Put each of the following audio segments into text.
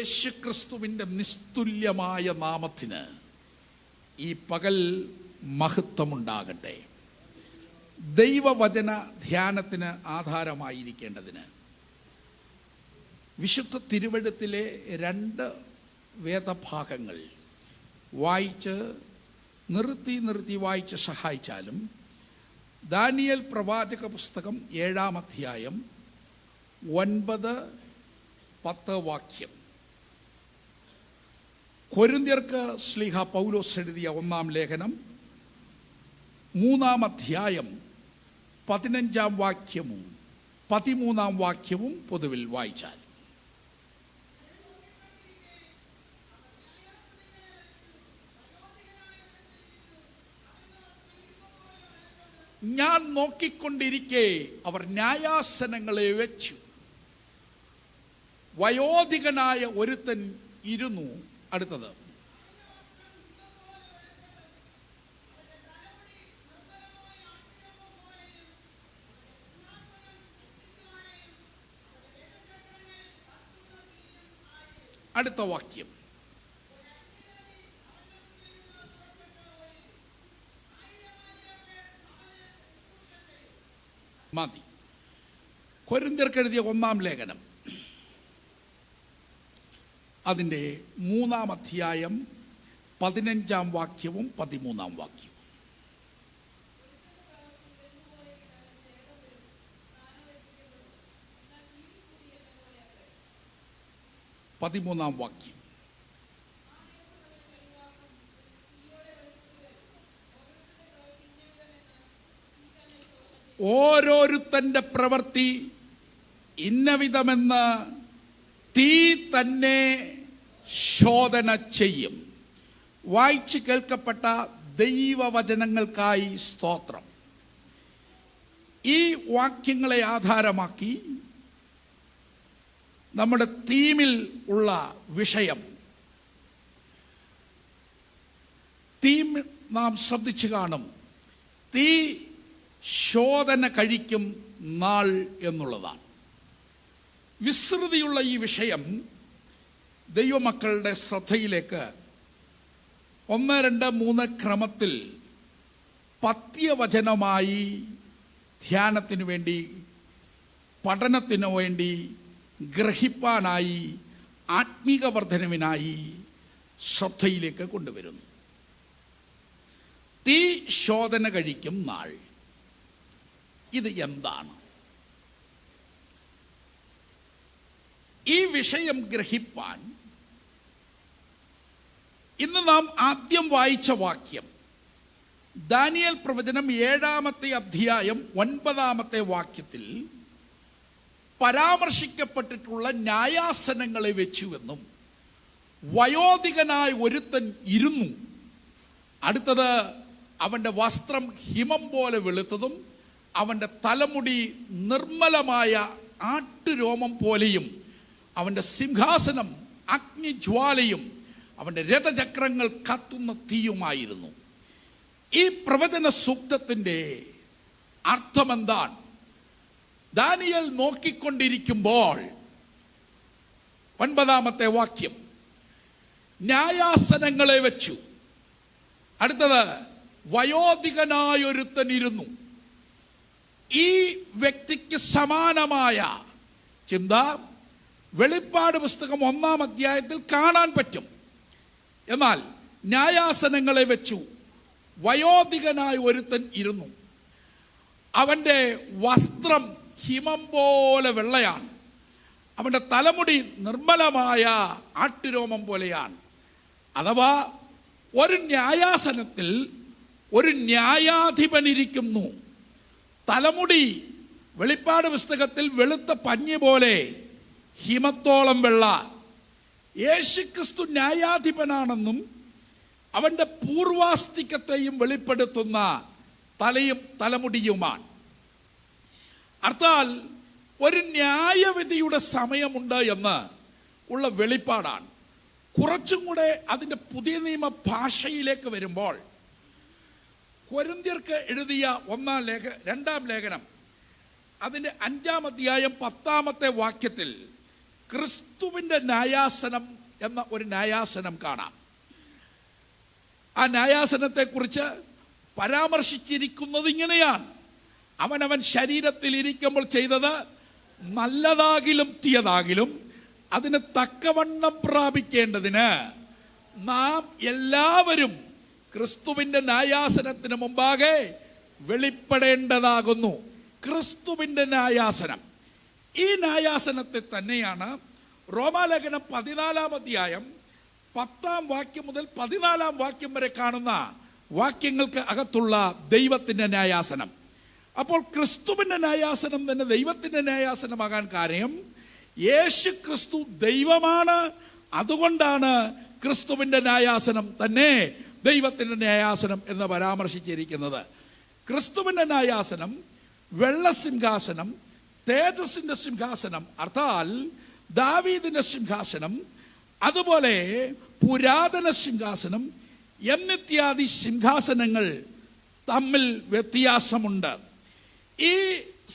യേശുക്രിസ്തുവിൻ്റെ നിസ്തുല്യമായ നാമത്തിന് ഈ പകൽ മഹത്വമുണ്ടാകട്ടെ. ദൈവവചന ധ്യാനത്തിന് ആധാരമായിരിക്കേണ്ടതിന് വിശുദ്ധ തിരുവെഴുത്തിലെ 2 വേദഭാഗങ്ങൾ വായിച്ച് നിർത്തി വായിച്ച് സഹായിച്ചാലും, ദാനിയേൽ പ്രവാചക പുസ്തകം 7-ാം അധ്യായം 9-10 വാക്യം, കൊരിന്ത്യർക്ക് ശ്ലീഹ പൗലോസ് എഴുതിയ 1-ാം ലേഖനം 3-ാം അധ്യായം 15-ാം വാക്യവും 13-ാം വാക്യവും പൊതുവിൽ വായിച്ചാൽ, ഞാൻ നോക്കിക്കൊണ്ടിരിക്കെ അവർ ന്യായാസനങ്ങളെ വെച്ചു, വയോധികനായ ഒരുത്തൻ ഇരുന്നു. അടുത്തത്, അടുത്ത വാക്യം, മതി. കൊരിന്ത്യർക്ക് എഴുതിയ 1-ാം ലേഖനം അതിൻ്റെ 3-ാം അധ്യായം 15-ാം വാക്യവും 13-ാം വാക്യവും. പതിമൂന്നാം വാക്യം, ഓരോരുത്തൻ്റെ പ്രവൃത്തി ഇന്നവിധമെന്ന് തീ തന്നെ ശോധന ചെയ്യും. വായിച്ച് കേൾക്കപ്പെട്ട ദൈവവചനങ്ങൾക്കായി സ്തോത്രം. ഈ വാക്യങ്ങളെ ആധാരമാക്കി നമ്മുടെ തീമിൽ ഉള്ള വിഷയം നാം ശ്രദ്ധിച്ചു കാണും. തീ ശോധന കഴിക്കും നാൾ എന്നുള്ളതാണ്. വിസ്തൃതിയുള്ള ഈ വിഷയം ദൈവമക്കളുടെ ശ്രദ്ധയിലേക്ക് 1, 2, 3 ക്രമത്തിൽ പത്യവചനമായി ധ്യാനത്തിനു വേണ്ടി, പഠനത്തിനു വേണ്ടി, ഗ്രഹിപ്പാനായി, ആത്മീക വർധനവിനായി ശ്രദ്ധയിലേക്ക് കൊണ്ടുവരുന്നു. തീ ശോധന കഴിക്കും നാൾ. ഇത് എന്താണ്? ഈ വിഷയം ഗ്രഹിപ്പാൻ ഇന്ന് നാം ആദ്യം വായിച്ച വാക്യം, ദാനിയേൽ പ്രവചനം 7-ാമത്തെ അധ്യായം 9-ാമത്തെ വാക്യത്തിൽ പരാമർശിക്കപ്പെട്ടിട്ടുള്ള ന്യായാസനങ്ങളെ വെച്ചുവെന്നും വയോധികനായ ഒരുത്തൻ ഇരുന്നു, അടുത്തത് അവൻ്റെ വസ്ത്രം ഹിമം പോലെ വെളുത്തതും അവൻ്റെ തലമുടി നിർമ്മലമായ ആട്ടുരോമം പോലെയും അവൻ്റെ സിംഹാസനം അഗ്നിജ്വാലയും അവൻ്റെ രഥചക്രങ്ങൾ കത്തുന്ന തീയുമായിരുന്നു. ഈ പ്രവചന സൂക്തത്തിൻ്റെ അർത്ഥമെന്താണ്? ദാനിയേൽ നോക്കിക്കൊണ്ടിരിക്കുമ്പോൾ 9-ാമത്തെ വാക്യം, ന്യായാസനങ്ങളെ വെച്ചു, അടുത്തത് വയോധികനായൊരുത്തൻ ഇരുന്നു. ഈ വ്യക്തിക്ക് സമാനമായ ചിന്ത വെളിപ്പാട് പുസ്തകം 1-ാം അധ്യായത്തിൽ കാണാൻ പറ്റും. എന്നാൽ ന്യായാസനങ്ങളെ വെച്ചു, വയോധികനായ ഒരുത്തൻ ഇരുന്നു, അവൻ്റെ വസ്ത്രം ഹിമം പോലെ വെള്ളയാണ്, അവൻ്റെ തലമുടി നിർമ്മലമായ ആട്ടുരോമം പോലെയാണ്. അഥവാ ഒരു ന്യായാസനത്തിൽ ഒരു ന്യായാധിപനിരിക്കുന്നു. തലമുടി വെളിപ്പാട് പുസ്തകത്തിൽ വെളുത്ത പഞ്ഞി പോലെ ഹിമത്തോളം വെള്ള. യേശുക്രിസ്തു ന്യായാധിപനാണെന്നും അവൻ്റെ പൂർവാസ്തികത്തെയും വെളിപ്പെടുത്തുന്ന തലയും തലമുടിയുമാണ്. അർത്ഥാൽ ഒരു ന്യായവിധിയുടെ സമയമുണ്ട് എന്ന് ഉള്ള വെളിപ്പാടാണ്. കുറച്ചും കൂടെ അതിൻ്റെ പുതിയ നിയമ ഭാഷയിലേക്ക് വരുമ്പോൾ, കൊരിന്ത്യർക്ക് എഴുതിയ 2-ാം ലേഖനം അതിൻ്റെ 5-ാം അധ്യായം 10-ാമത്തെ വാക്യത്തിൽ ക്രിസ്തുവിൻ്റെ ന്യായാസനം എന്ന ഒരു ന്യായാസനം കാണാം. ആ ന്യായാസനത്തെക്കുറിച്ച് പരാമർശിച്ചിരിക്കുന്നത് ഇങ്ങനെയാണ്: അവനവൻ ശരീരത്തിൽ ഇരിക്കുമ്പോൾ ചെയ്തത് നല്ലതാകിലും തീയതാകിലും അതിന് തക്കവണ്ണം പ്രാപിക്കേണ്ടതിന് നാം എല്ലാവരും ക്രിസ്തുവിൻ്റെ ന്യായാസനത്തിന് മുമ്പാകെ വെളിപ്പെടേണ്ടതാകുന്നു. ക്രിസ്തുവിൻ്റെ ന്യായാസനം, ഈ ന്യായാസനത്തെ തന്നെയാണ് റോമാലേഖനം 14-ാം അധ്യായം 10-ാം വാക്യം മുതൽ 14-ാം വാക്യം വരെ കാണുന്ന വാക്യങ്ങൾക്ക് അകത്തുള്ള ദൈവത്തിൻ്റെ ന്യായാസനം. അപ്പോൾ ക്രിസ്തുവിൻ്റെ ന്യായാസനം തന്നെ ദൈവത്തിൻ്റെ ന്യായാസനമാകാൻ കാര്യം യേശു ക്രിസ്തു ദൈവമാണ്. അതുകൊണ്ടാണ് ക്രിസ്തുവിൻ്റെ ന്യായാസനം തന്നെ ദൈവത്തിൻ്റെ ന്യായാസനം എന്ന് പരാമർശിച്ചിരിക്കുന്നത്. ക്രിസ്തുവിൻ്റെ ന്യായാസനം വെള്ളസിംഹാസനം, തേജസ്സിൻ്റെ സിംഹാസനം അർത്ഥാൽ ദാവീദിൻ്റെ സിംഹാസനം, അതുപോലെ പുരാതന സിംഹാസനം എന്നിത്യാദി സിംഹാസനങ്ങൾ തമ്മിൽ വ്യത്യാസമുണ്ട്. ഈ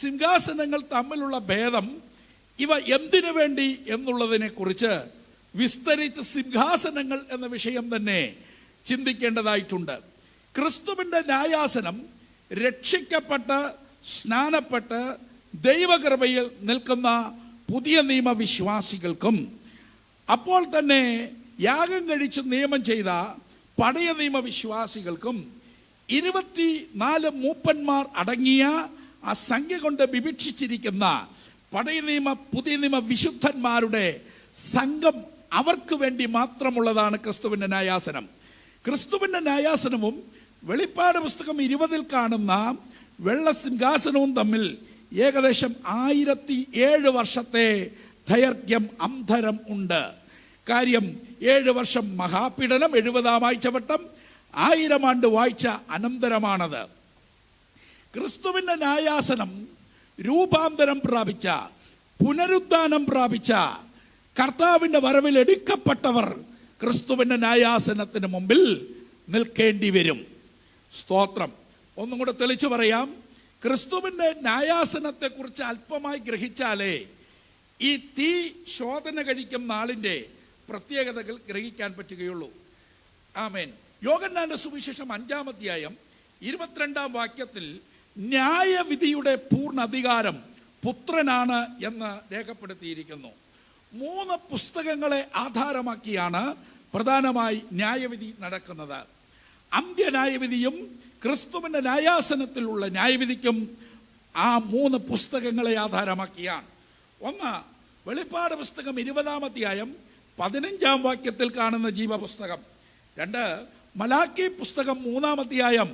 സിംഹാസനങ്ങൾ തമ്മിലുള്ള ഭേദം, ഇവ എന്തിനു വേണ്ടി എന്നുള്ളതിനെ കുറിച്ച് വിസ്തരിച്ച് സിംഹാസനങ്ങൾ എന്ന വിഷയം തന്നെ ചിന്തിക്കേണ്ടതായിട്ടുണ്ട്. ക്രിസ്തുവിൻ്റെ ന്യായാസനം രക്ഷിക്കപ്പെട്ട് സ്നാനപ്പെട്ട് ദൈവകൃപയിൽ നിൽക്കുന്ന പുതിയ നിയമ വിശ്വാസികൾക്കും, അപ്പോൾ തന്നെ യാഗം കഴിച്ച് നിയമം ചെയ്ത പഴയ നിയമ വിശ്വാസികൾക്കും 24 മൂപ്പന്മാർ അടങ്ങിയ ആ സംഖ്യ കൊണ്ട് വിവക്ഷിച്ചിരിക്കുന്ന പഴയ നിയമ പുതിയ നിയമ വിശുദ്ധന്മാരുടെ സംഘം, അവർക്ക് വേണ്ടി മാത്രമുള്ളതാണ് ക്രിസ്തുവിൻ്റെ ന്യായാസനം. ക്രിസ്തുവിൻ്റെ ന്യായാസനവും വെളിപ്പാട് പുസ്തകം 20-ൽ കാണുന്ന വെള്ളസിംഹാസനവും തമ്മിൽ ഏകദേശം 1007 വർഷത്തെ ദൈർഘ്യം അന്തരം ഉണ്ട്. കാര്യം 7 വർഷം മഹാപീഡനം, 70-ാം ആഴ്ചവട്ടം, 1000 ആണ്ട് വാഴ്ച അനന്തരമാണത്. ക്രിസ്തുവിൻ്റെ ന്യായാസനം രൂപാന്തരം പ്രാപിച്ച, പുനരുദ്ധാനം പ്രാപിച്ച കർത്താവിൻ്റെ വരവിൽ എടുക്കപ്പെട്ടവർ ക്രിസ്തുവിൻ്റെ ന്യായാസനത്തിന് മുമ്പിൽ നിൽക്കേണ്ടി വരും. സ്തോത്രം. ഒന്നും കൂടെ തെളിച്ചു പറയാം. ക്രിസ്തുവിൻ്റെ ന്യായാസനത്തെക്കുറിച്ച് അല്പമായി ഗ്രഹിച്ചാലേ ഈ തീ ശോധന കഴിക്കും നാളിൻ്റെ പ്രത്യേകതകൾ ഗ്രഹിക്കാൻ പറ്റുകയുള്ളൂ. ആമേൻ. യോഹന്നാന്റെ സുവിശേഷം 5-ാം അധ്യായം 22-ാം വാക്യത്തിൽ ന്യായവിധിയുടെ പൂർണ്ണ അധികാരം പുത്രനാണ് എന്ന് രേഖപ്പെടുത്തിയിരിക്കുന്നു. 3 പുസ്തകങ്ങളെ ആധാരമാക്കിയാണ് പ്രധാനമായി ന്യായവിധി നടക്കുന്നത്. അന്ത്യന്യായവിധിയും ക്രിസ്തുവിൻ്റെ ന്യായാസനത്തിലുള്ള ന്യായവിധിക്കും ആ 3 പുസ്തകങ്ങളെ ആധാരമാക്കിയാണ്. ഒന്ന്, വെളിപ്പാട് പുസ്തകം 20-ാം അധ്യായം 15-ാം വാക്യത്തിൽ കാണുന്ന ജീവപുസ്തകം. 2, മലാക്കി പുസ്തകം 3-ാം അധ്യായം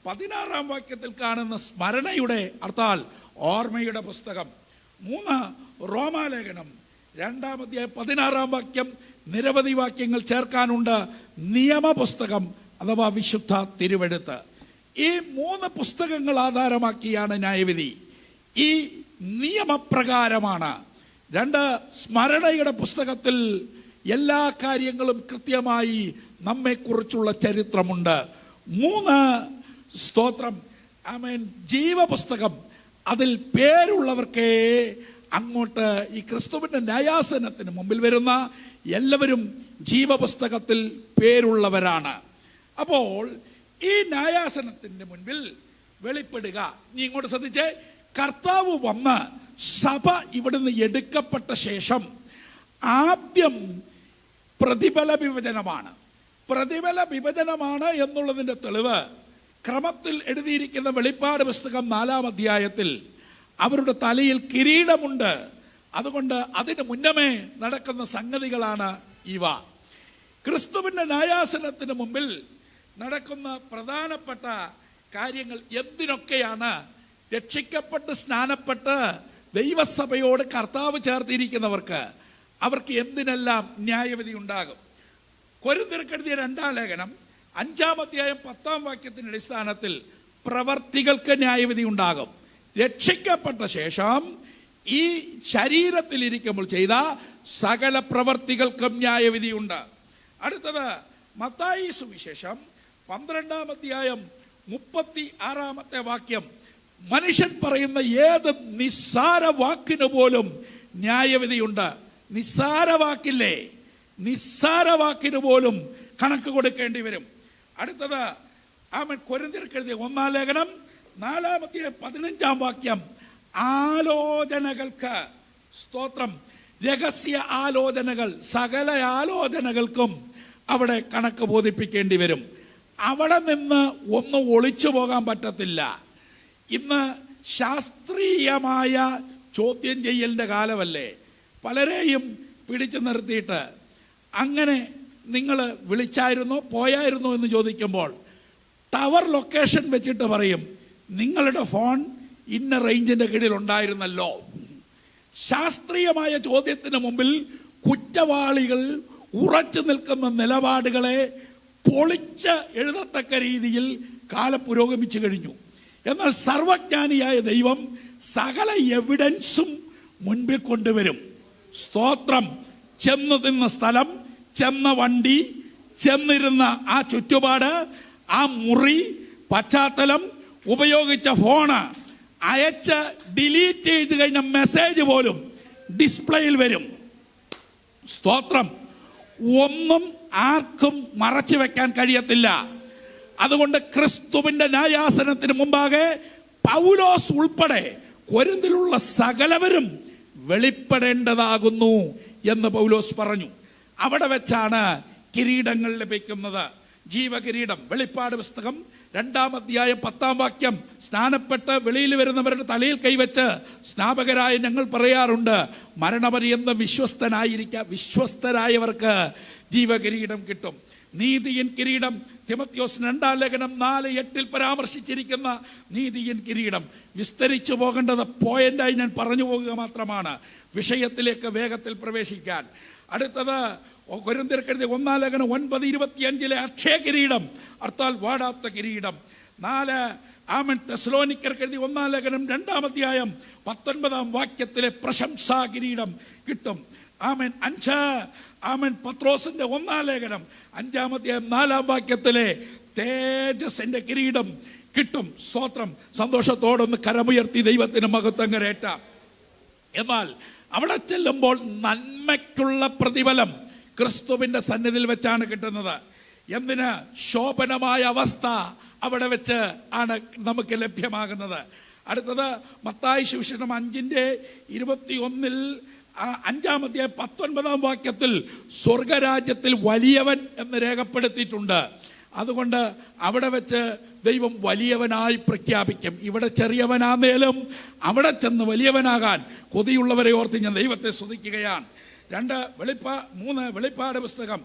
16-ാം വാക്യത്തിൽ കാണുന്ന സ്മരണയുടെ അർത്ഥാൽ ഓർമ്മയുടെ പുസ്തകം. 3, റോമാലേഖനം 2-ാം അധ്യായം 16-ാം വാക്യം. നിരവധി വാക്യങ്ങൾ ചേർക്കാനുണ്ട്. നിയമപുസ്തകം അഥവാ വിശുദ്ധ തിരുവെഴുത്ത്. ഈ 3 പുസ്തകങ്ങൾ ആധാരമാക്കിയാണ് ന്യായവിധി. ഈ നിയമപ്രകാരമാണ്. 2, സ്മരണയുടെ പുസ്തകത്തിൽ എല്ലാ കാര്യങ്ങളും കൃത്യമായി നമ്മെക്കുറിച്ചുള്ള ചരിത്രമുണ്ട്. 3, സ്തോത്രം, ആമേൻ, ജീവപുസ്തകം. അതിൽ പേരുള്ളവർക്കേ അങ്ങോട്ട് ഈ ക്രിസ്തുവിൻ്റെ ന്യായാസനത്തിന് മുമ്പിൽ വരുന്ന എല്ലാവരും ജീവപുസ്തകത്തിൽ പേരുള്ളവരാണ്. അപ്പോൾ ഈ ന്യായാസനത്തിൻ്റെ മുൻപിൽ വെളിപ്പെടുക. നീ ഇങ്ങോട്ട് ശ്രദ്ധിച്ചേ. കർത്താവ് വന്ന് സഭ ഇവിടുന്ന് എടുക്കപ്പെട്ട ശേഷം ആദ്യം പ്രതിഫല വിഭജനമാണ്. പ്രതിഫല വിഭജനമാണ് എന്നുള്ളതിൻ്റെ തെളിവ് ക്രമത്തിൽ എഴുതിയിരിക്കുന്ന വെളിപ്പാട് പുസ്തകം 4-ാം അധ്യായത്തിൽ അവരുടെ തലയിൽ കിരീടമുണ്ട്. അതുകൊണ്ട് അതിന് മുന്നമേ നടക്കുന്ന സംഗതികളാണ് ഇവ. ക്രിസ്തുവിൻ്റെ ന്യായാസനത്തിന് മുമ്പിൽ നടക്കുന്ന പ്രധാനപ്പെട്ട കാര്യങ്ങൾ എന്തിനൊക്കെയാണ്? രക്ഷിക്കപ്പെട്ട് സ്നാനപ്പെട്ട് ദൈവസഭയോട് കർത്താവ് ചേർത്തിരിക്കുന്നവർക്ക് അവർക്ക് എന്തിനെല്ലാം ന്യായവിധി ഉണ്ടാകും? കൊരിന്ത്യർക്കെഴുതിയ 2-ാം ലേഖനം 5-ാം അധ്യായം 10-ാം വാക്യത്തിന്റെ അടിസ്ഥാനത്തിൽ പ്രവർത്തികൾക്ക് ന്യായവിധി ഉണ്ടാകും. രക്ഷിക്കപ്പെട്ട ശേഷം ഈ ശരീരത്തിലിരിക്കുമ്പോൾ ചെയ്ത സകല പ്രവർത്തികൾക്കും ന്യായവിധിയുണ്ട്. അടുത്തത് മത്തായി സുവിശേഷം 12-ാം അധ്യായം 36-ാമത്തെ വാക്യം. മനുഷ്യൻ പറയുന്ന ഏത് നിസ്സാര വാക്കിന് പോലും ന്യായവിധിയുണ്ട്. നിസ്സാര വാക്കില്ലേ, നിസ്സാര വാക്കിന് പോലും കണക്ക് കൊടുക്കേണ്ടി വരും. അടുത്തത് കൊരിന്ത്യർക്ക് എഴുതിയ 1-ാം ലേഖനം 4-15 വാക്യം. ആലോചനകൾക്ക്, സ്തോത്രം, രഹസ്യ ആലോചനകൾ, സകല ആലോചനകൾക്കും അവിടെ കണക്ക് ബോധിപ്പിക്കേണ്ടി വരും. അവിടെ നിന്ന് ഒന്നും ഒളിച്ചു പോകാൻ പറ്റത്തില്ല. ഇന്ന് ശാസ്ത്രീയമായ ചോദ്യം ചെയ്യലിൻ്റെ കാലമല്ലേ. പലരെയും പിടിച്ചു നിർത്തിയിട്ട് അങ്ങനെ നിങ്ങൾ വിളിച്ചായിരുന്നോ പോയായിരുന്നോ എന്ന് ചോദിക്കുമ്പോൾ ടവർ ലൊക്കേഷൻ വെച്ചിട്ട് പറയും നിങ്ങളുടെ ഫോൺ ഇന്ന റേഞ്ചിൻ്റെ കീഴിൽ ഉണ്ടായിരുന്നല്ലോ. ശാസ്ത്രീയമായ ചോദ്യത്തിന് മുമ്പിൽ കുറ്റവാളികൾ ഉറച്ചു നിൽക്കുന്ന നിലപാടുകളെ പൊളിച്ച് എഴുതത്തക്ക രീതിയിൽ കാലം പുരോഗമിച്ചു കഴിഞ്ഞു. എന്നാൽ സർവജ്ഞാനിയായ ദൈവം സകല എവിഡൻസും മുൻപിൽ കൊണ്ടുവരും. സ്തോത്രം. ചെന്ന് നിന്ന സ്ഥലം, ചെന്ന വണ്ടി, ചെന്നിരുന്ന ആ ചുറ്റുപാട്, ആ മുറി, പശ്ചാത്തലം, ഉപയോഗിച്ച ഫോണ്, അയച്ച് ഡിലീറ്റ് ചെയ്ത് കഴിഞ്ഞ മെസ്സേജ് പോലും ഡിസ്പ്ലേയിൽ വരും. സ്തോത്രം. ഒന്നും ആർക്കും മറച്ചു വെക്കാൻ കഴിയത്തില്ല. അതുകൊണ്ട് ക്രിസ്തുവിന്റെ ന്യായാസനത്തിന് മുമ്പാകെ പൗലോസ് ഉൾപ്പെടെ കൊരിന്തിലുള്ള സകലവരും വെളിപ്പെടേണ്ടതാകുന്നു എന്ന് പൗലോസ് പറഞ്ഞു. അവിടെ വെച്ചാണ് കിരീടങ്ങൾ ലഭിക്കുന്നത്. ജീവകിരീടം. വെളിപ്പാട് പുസ്തകം 2-ാം അധ്യായം 10-ാം വാക്യം. സ്നാനപ്പെട്ട് വെളിയിൽ വരുന്നവരുടെ തലയിൽ കൈവച്ച് സ്നാപകരായ ഞങ്ങൾ പറയാറുണ്ട്, മരണപര്യന്തം വിശ്വസ്തരായവർക്ക് ജീവകിരീടം കിട്ടും. നീതിയിൻ കിരീടം. തിമോഥെയോസ് 2-ാം ലേഖനം 4:8 പരാമർശിച്ചിരിക്കുന്ന നീതിയിൻ കിരീടം. വിസ്തരിച്ചു പോകേണ്ടത് പോയിന്റായി ഞാൻ പറഞ്ഞു പോകുക മാത്രമാണ്, വിഷയത്തിലേക്ക് വേഗത്തിൽ പ്രവേശിക്കാൻ. അടുത്തത് കൊരിന്ത്യർക്ക് എഴുതിയ 1-ാം ലേഖനം 9:25 അക്ഷയ കിരീടം, അർത്ഥാൽ വാടാത്ത കിരീടം. 4 തെസ്സലോനിക്കർക്ക് എഴുതിയ 1-ാം ലേഖനം 2-ാം അധ്യായം 19-ാം വാക്യത്തിലെ പ്രശംസാ കിരീടം കിട്ടും. 5 പത്രോസിന്റെ 1-ാം ലേഖനം 5-ാം അധ്യായം 4-ാം വാക്യത്തിലെ തേജസ്സിന്റെ കിരീടം കിട്ടും. സ്തോത്രം. സന്തോഷത്തോടൊന്ന് കരമുയർത്തി ദൈവത്തിന് മഹത്വം കരേറ്റാം. എന്നാൽ അവിടെ ചെല്ലുമ്പോൾ നന്മയ്ക്കുള്ള പ്രതിഫലം ക്രിസ്തുവിന്റെ സന്നിധിയിൽ വെച്ചാണ് കിട്ടുന്നത്. എന്തിന്? ശോഭനമായ അവസ്ഥ അവിടെ വെച്ച് ആണ് നമുക്ക് ലഭ്യമാകുന്നത്. അടുത്തത് മത്തായി സുവിശേഷം 5:21 5-ാം അധ്യായം 19-ാം വാക്യത്തിൽ സ്വർഗരാജ്യത്തിൽ വലിയവൻ എന്ന് രേഖപ്പെടുത്തിയിട്ടുണ്ട്. അതുകൊണ്ട് അവിടെ വെച്ച് ദൈവം വലിയവനായി പ്രഖ്യാപിക്കും. ഇവിടെ ചെറിയവനാന്നേലും അവിടെ ചെന്ന് വലിയവനാകാൻ കൊതിയുള്ളവരെ ഓർത്ത് ഞാൻ ദൈവത്തെ സ്തുതിക്കുകയാണ്. 3 വെളിപ്പാട് പുസ്തകം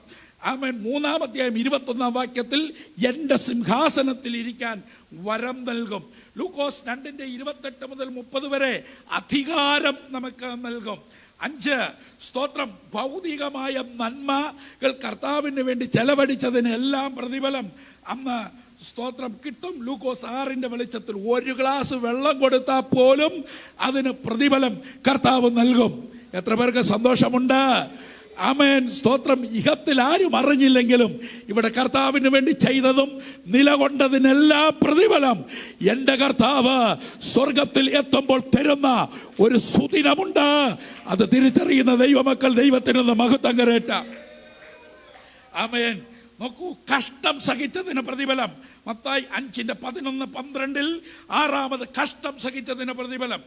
3-ാം അധ്യായം 21-ാം വാക്യത്തിൽ എൻ്റെ സിംഹാസനത്തിൽ ഇരിക്കാൻ വരം നൽകും. ലൂക്കോസ് 2:28 മുതൽ 30 വരെ അധികാരം നമുക്ക് നൽകും. 5 സ്തോത്രം. ഭൗതികമായ നന്മകൾ കർത്താവിന് വേണ്ടി ചെലവഴിച്ചതിന് എല്ലാം പ്രതിഫലം അന്ന് സ്തോത്രം കിട്ടും. ലൂക്കോസ് 6 വെളിച്ചത്തിൽ 1 ഗ്ലാസ് വെള്ളം കൊടുത്താൽ പോലും അതിന് പ്രതിഫലം കർത്താവ് നൽകും. എത്ര പേർക്ക് സന്തോഷമുണ്ട്? ആമേൻ. സ്തോത്രം. ഇഹത്തിൽ ആരും അറിഞ്ഞില്ലെങ്കിലും ഇവിടെ കർത്താവിന് വേണ്ടി ചെയ്തതും നിലകൊണ്ടതിനെല്ലാം പ്രതിഫലം എൻ്റെ കർത്താവ് സ്വർഗത്തിൽ എത്തുമ്പോൾ തരുന്ന ഒരു സുദിനമുണ്ട്. അത് തിരിച്ചറിയുന്ന ദൈവമക്കൾ ദൈവത്തിനൊന്ന് മഹത്വം കരേറ്റാം. ആമേൻ. നോക്കൂ, കഷ്ടം സഹിച്ചതിന് പ്രതിഫലം. മത്തായി 5:11-12 6 കഷ്ടം സഹിച്ചതിന് പ്രതിഫലം.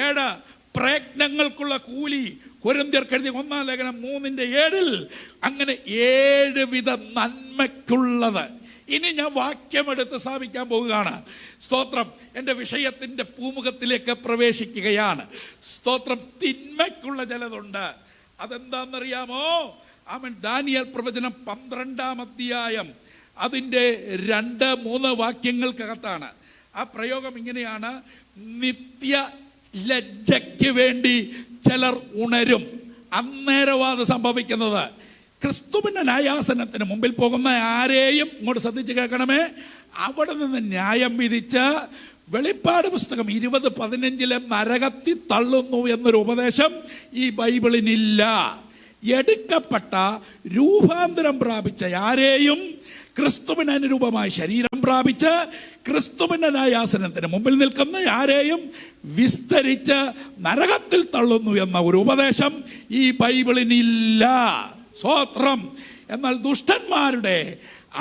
7 പ്രയത്നങ്ങൾക്കുള്ള കൂലി. കൊരിന്ത്യർക്ക് എഴുതിയ 1-ാം ലേഖനം 3:7 അങ്ങനെ 7 വിധ നന്മയ്ക്കുള്ളത്. ഇനി ഞാൻ വാക്യമെടുത്ത് സ്ഥാപിക്കാൻ പോവുകയാണ്. സ്തോത്രം. എൻ്റെ വിഷയത്തിൻ്റെ പൂമുഖത്തിലേക്ക് പ്രവേശിക്കുകയാണ്. സ്തോത്രം. തിന്മയ്ക്കുള്ള ചിലതുണ്ട്. അതെന്താണെന്നറിയാമോ? ദാനിയേൽ പ്രവചനം 12-ാം അധ്യായം അതിൻ്റെ 2-3 വാക്യങ്ങൾക്കകത്താണ് ആ പ്രയോഗം. ഇങ്ങനെയാണ്: നിത്യ ലജ്ജയ്ക്ക് വേണ്ടി ചിലർ ഉണരും. അന്നേരമാണ് സംഭവിക്കുന്നത്. ക്രിസ്തുവിന്റെ ന്യായാസനത്തിന് മുമ്പിൽ പോകുന്ന ആരെയും ഇങ്ങോട്ട് ശ്രദ്ധിച്ച് കേൾക്കണമേ, അവിടെ നിന്ന് ന്യായം വിധിച്ച് വെളിപ്പാട് പുസ്തകം 20:15 നരകത്തിൽ തള്ളുന്നു എന്നൊരു ഉപദേശം ഈ ബൈബിളിനില്ല. എടുക്കപ്പെട്ട രൂപാന്തരം പ്രാപിച്ച ആരെയും ക്രിസ്തുവിന് അനുരൂപമായ ശരീരം പ്രാപിച്ച് ക്രിസ്തുവിന്റെ ന്യായാസനത്തിന് മുമ്പിൽ നിൽക്കുന്ന ആരെയും വിസ്തരിച്ച് നരകത്തിൽ തള്ളുന്നു എന്ന ഒരു ഉപദേശം ഈ ബൈബിളിനില്ല. സ്തോത്രം. എന്നാൽ ദുഷ്ടന്മാരുടെ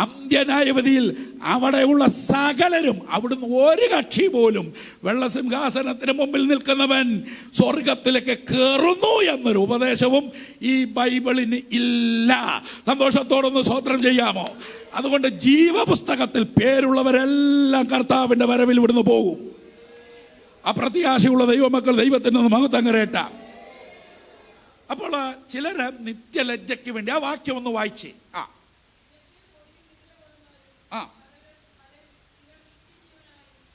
അന്ത്യന്യായവിധിയിൽ അവിടെയുള്ള സകലരും, അവിടുന്ന് ഒരു കക്ഷി പോലും വെള്ളസിംഹാസനത്തിന് മുമ്പിൽ നിൽക്കുന്നവൻ സ്വർഗത്തിലേക്ക് കയറുന്നു എന്നൊരു ഉപദേശവും ഈ ബൈബിളിന് ഇല്ല. സന്തോഷത്തോടൊന്ന് സ്തോത്രം ചെയ്യാമോ? അതുകൊണ്ട് ജീവപുസ്തകത്തിൽ പേരുള്ളവരെല്ലാം കർത്താവിന്റെ വരവിൽ ഇവിടുന്ന് പോകും. അപ്രത്യാശയുള്ള ദൈവമക്കൾ ദൈവത്തിന് മഹത്വം കരയട്ടാം. അപ്പോൾ ചിലര് നിത്യലജ്ജയ്ക്ക് വേണ്ടി ആ വാക്യം ഒന്ന് വായിച്ചേ.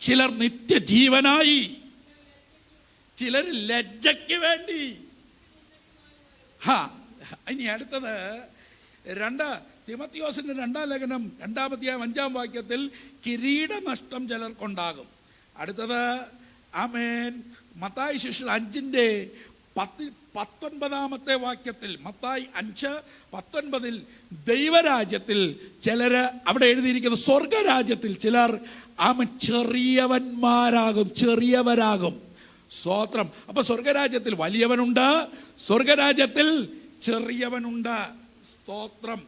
ചിലർ നിത്യജീവനായി, ചിലർ ലജ്ജയ്ക്ക് വേണ്ടി. ഇനി അടുത്തത് 2 തിമോത്തിയോസിന്റെ 2-ാം ലേഖനം 2-ാം അധ്യായം 5-ാം വാക്യത്തിൽ കിരീടനഷ്ടം ചിലർക്കുണ്ടാകും. അടുത്തത് ആമേൻ മത്തായി ശിശു 5-ന്റെ 19-ാമത്തെ വാക്യത്തിൽ, മത്തായി 5:19 ദൈവരാജ്യത്തിൽ ചിലര്, അവിടെ എഴുതിയിരിക്കുന്ന സ്വർഗരാജ്യത്തിൽ ചിലർ ചെറിയവരാകും. സ്തോത്രം. അപ്പൊ സ്വർഗരാജ്യത്തിൽ വലിയവനുണ്ട്, സ്വർഗരാജ്യത്തിൽ ചെറിയവനുണ്ട്. സ്തോത്രം.